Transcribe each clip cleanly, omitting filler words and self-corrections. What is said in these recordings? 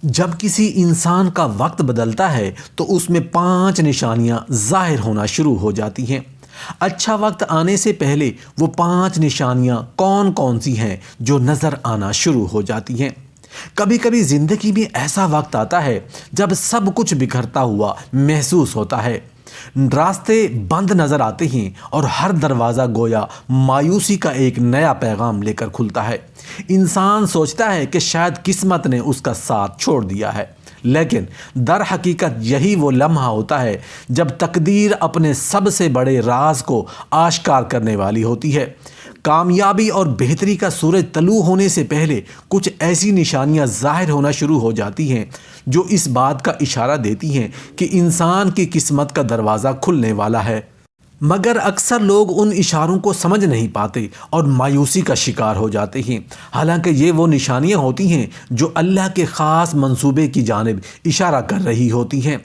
جب کسی انسان کا وقت بدلتا ہے تو اس میں 5 نشانیاں ظاہر ہونا شروع ہو جاتی ہیں۔ اچھا وقت آنے سے پہلے وہ 5 نشانیاں کون کون سی ہیں جو نظر آنا شروع ہو جاتی ہیں۔ کبھی کبھی زندگی میں ایسا وقت آتا ہے جب سب کچھ بکھرتا ہوا محسوس ہوتا ہے، راستے بند نظر آتے ہیں اور ہر دروازہ گویا مایوسی کا ایک نیا پیغام لے کر کھلتا ہے۔ انسان سوچتا ہے کہ شاید قسمت نے اس کا ساتھ چھوڑ دیا ہے، لیکن در حقیقت یہی وہ لمحہ ہوتا ہے جب تقدیر اپنے سب سے بڑے راز کو آشکار کرنے والی ہوتی ہے۔ کامیابی اور بہتری کا سورج طلوع ہونے سے پہلے کچھ ایسی نشانیاں ظاہر ہونا شروع ہو جاتی ہیں جو اس بات کا اشارہ دیتی ہیں کہ انسان کی قسمت کا دروازہ کھلنے والا ہے، مگر اکثر لوگ ان اشاروں کو سمجھ نہیں پاتے اور مایوسی کا شکار ہو جاتے ہیں، حالانکہ یہ وہ نشانیاں ہوتی ہیں جو اللہ کے خاص منصوبے کی جانب اشارہ کر رہی ہوتی ہیں۔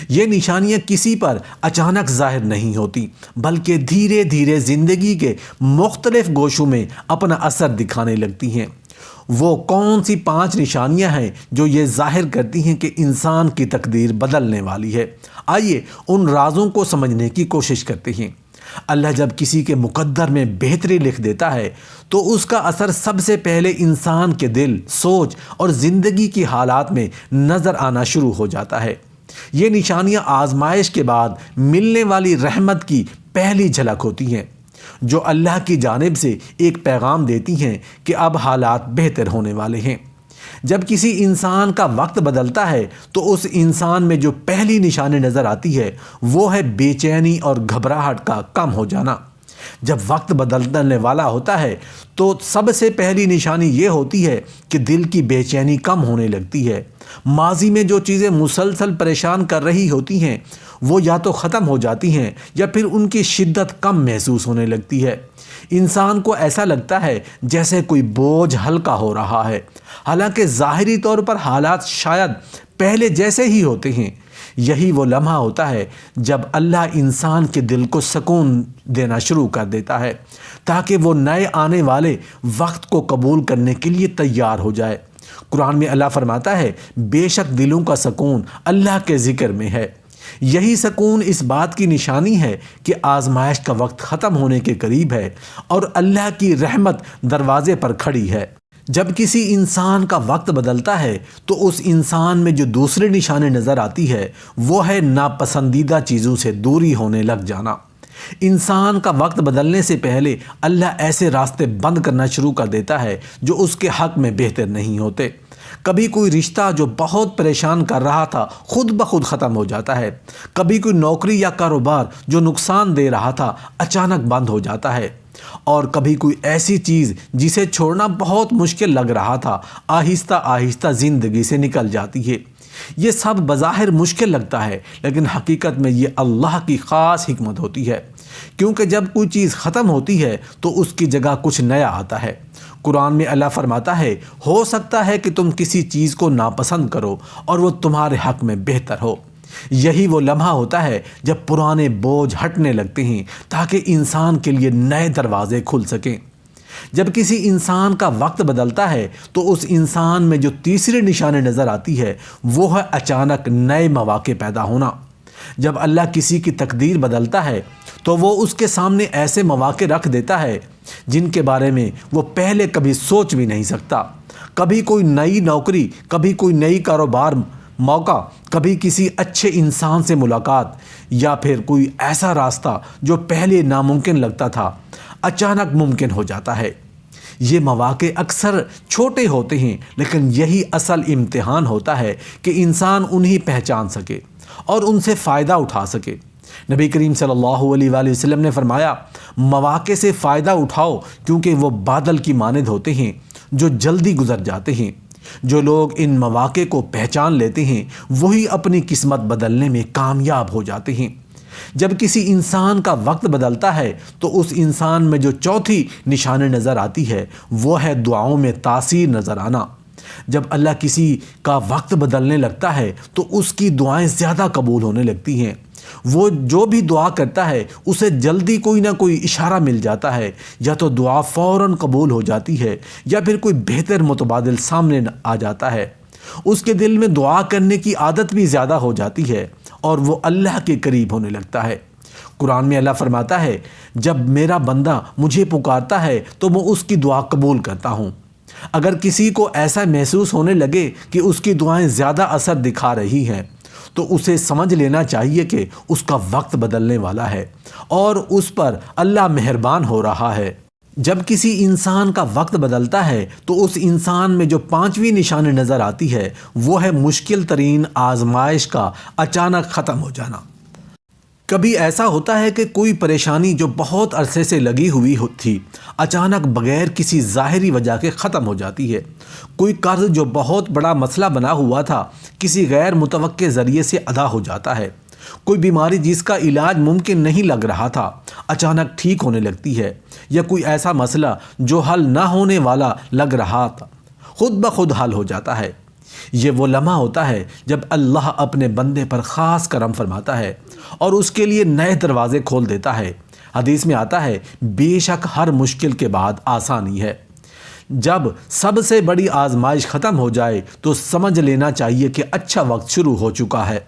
یہ نشانیاں کسی پر اچانک ظاہر نہیں ہوتی، بلکہ دھیرے دھیرے زندگی کے مختلف گوشوں میں اپنا اثر دکھانے لگتی ہیں۔ وہ کون سی 5 نشانیاں ہیں جو یہ ظاہر کرتی ہیں کہ انسان کی تقدیر بدلنے والی ہے؟ آئیے ان رازوں کو سمجھنے کی کوشش کرتے ہیں۔ اللہ جب کسی کے مقدر میں بہتری لکھ دیتا ہے تو اس کا اثر سب سے پہلے انسان کے دل، سوچ اور زندگی کی حالات میں نظر آنا شروع ہو جاتا ہے۔ یہ نشانیاں آزمائش کے بعد ملنے والی رحمت کی پہلی جھلک ہوتی ہیں، جو اللہ کی جانب سے ایک پیغام دیتی ہیں کہ اب حالات بہتر ہونے والے ہیں۔ جب کسی انسان کا وقت بدلتا ہے تو اس انسان میں جو پہلی نشانی نظر آتی ہے وہ ہے بے چینی اور گھبراہٹ کا کم ہو جانا۔ جب وقت بدلنے والا ہوتا ہے تو سب سے پہلی نشانی یہ ہوتی ہے کہ دل کی بے چینی کم ہونے لگتی ہے۔ ماضی میں جو چیزیں مسلسل پریشان کر رہی ہوتی ہیں وہ یا تو ختم ہو جاتی ہیں یا پھر ان کی شدت کم محسوس ہونے لگتی ہے۔ انسان کو ایسا لگتا ہے جیسے کوئی بوجھ ہلکا ہو رہا ہے، حالانکہ ظاہری طور پر حالات شاید پہلے جیسے ہی ہوتے ہیں۔ یہی وہ لمحہ ہوتا ہے جب اللہ انسان کے دل کو سکون دینا شروع کر دیتا ہے تاکہ وہ نئے آنے والے وقت کو قبول کرنے کے لیے تیار ہو جائے۔ قرآن میں اللہ فرماتا ہے، بے شک دلوں کا سکون اللہ کے ذکر میں ہے۔ یہی سکون اس بات کی نشانی ہے کہ آزمائش کا وقت ختم ہونے کے قریب ہے اور اللہ کی رحمت دروازے پر کھڑی ہے۔ جب کسی انسان کا وقت بدلتا ہے تو اس انسان میں جو دوسری نشانی نظر آتی ہے وہ ہے ناپسندیدہ چیزوں سے دوری ہونے لگ جانا۔ انسان کا وقت بدلنے سے پہلے اللہ ایسے راستے بند کرنا شروع کر دیتا ہے جو اس کے حق میں بہتر نہیں ہوتے۔ کبھی کوئی رشتہ جو بہت پریشان کر رہا تھا خود بخود ختم ہو جاتا ہے، کبھی کوئی نوکری یا کاروبار جو نقصان دے رہا تھا اچانک بند ہو جاتا ہے، اور کبھی کوئی ایسی چیز جسے چھوڑنا بہت مشکل لگ رہا تھا آہستہ آہستہ زندگی سے نکل جاتی ہے۔ یہ سب بظاہر مشکل لگتا ہے، لیکن حقیقت میں یہ اللہ کی خاص حکمت ہوتی ہے، کیونکہ جب کوئی چیز ختم ہوتی ہے تو اس کی جگہ کچھ نیا آتا ہے۔ قرآن میں اللہ فرماتا ہے، ہو سکتا ہے کہ تم کسی چیز کو ناپسند کرو اور وہ تمہارے حق میں بہتر ہو۔ یہی وہ لمحہ ہوتا ہے جب پرانے بوجھ ہٹنے لگتے ہیں تاکہ انسان کے لیے نئے دروازے کھل سکیں۔ جب کسی انسان کا وقت بدلتا ہے تو اس انسان میں جو تیسری نشانی نظر آتی ہے وہ ہے اچانک نئے مواقع پیدا ہونا۔ جب اللہ کسی کی تقدیر بدلتا ہے تو وہ اس کے سامنے ایسے مواقع رکھ دیتا ہے جن کے بارے میں وہ پہلے کبھی سوچ بھی نہیں سکتا۔ کبھی کوئی نئی نوکری، کبھی کوئی نئی کاروبار موقع، کبھی کسی اچھے انسان سے ملاقات، یا پھر کوئی ایسا راستہ جو پہلے ناممکن لگتا تھا اچانک ممکن ہو جاتا ہے۔ یہ مواقع اکثر چھوٹے ہوتے ہیں، لیکن یہی اصل امتحان ہوتا ہے کہ انسان انہیں پہچان سکے اور ان سے فائدہ اٹھا سکے۔ نبی کریم صلی اللہ علیہ وآلہ وسلم نے فرمایا، مواقع سے فائدہ اٹھاؤ کیونکہ وہ بادل کی مانند ہوتے ہیں جو جلدی گزر جاتے ہیں۔ جو لوگ ان مواقع کو پہچان لیتے ہیں وہی اپنی قسمت بدلنے میں کامیاب ہو جاتے ہیں۔ جب کسی انسان کا وقت بدلتا ہے تو اس انسان میں جو چوتھی نشانی نظر آتی ہے وہ ہے دعاؤں میں تاثیر نظر آنا۔ جب اللہ کسی کا وقت بدلنے لگتا ہے تو اس کی دعائیں زیادہ قبول ہونے لگتی ہیں۔ وہ جو بھی دعا کرتا ہے اسے جلدی کوئی نہ کوئی اشارہ مل جاتا ہے، یا تو دعا فوراً قبول ہو جاتی ہے یا پھر کوئی بہتر متبادل سامنے آ جاتا ہے۔ اس کے دل میں دعا کرنے کی عادت بھی زیادہ ہو جاتی ہے اور وہ اللہ کے قریب ہونے لگتا ہے۔ قرآن میں اللہ فرماتا ہے، جب میرا بندہ مجھے پکارتا ہے تو میں اس کی دعا قبول کرتا ہوں۔ اگر کسی کو ایسا محسوس ہونے لگے کہ اس کی دعائیں زیادہ اثر دکھا رہی ہیں تو اسے سمجھ لینا چاہیے کہ اس کا وقت بدلنے والا ہے اور اس پر اللہ مہربان ہو رہا ہے۔ جب کسی انسان کا وقت بدلتا ہے تو اس انسان میں جو پانچویں نشانی نظر آتی ہے وہ ہے مشکل ترین آزمائش کا اچانک ختم ہو جانا۔ کبھی ایسا ہوتا ہے کہ کوئی پریشانی جو بہت عرصے سے لگی ہوئی تھی اچانک بغیر کسی ظاہری وجہ کے ختم ہو جاتی ہے۔ کوئی قرض جو بہت بڑا مسئلہ بنا ہوا تھا کسی غیر متوقع ذریعے سے ادا ہو جاتا ہے۔ کوئی بیماری جس کا علاج ممکن نہیں لگ رہا تھا اچانک ٹھیک ہونے لگتی ہے، یا کوئی ایسا مسئلہ جو حل نہ ہونے والا لگ رہا تھا خود بخود حل ہو جاتا ہے۔ یہ وہ لمحہ ہوتا ہے جب اللہ اپنے بندے پر خاص کرم فرماتا ہے اور اس کے لیے نئے دروازے کھول دیتا ہے۔ حدیث میں آتا ہے، بے شک ہر مشکل کے بعد آسانی ہے۔ جب سب سے بڑی آزمائش ختم ہو جائے تو سمجھ لینا چاہیے کہ اچھا وقت شروع ہو چکا ہے۔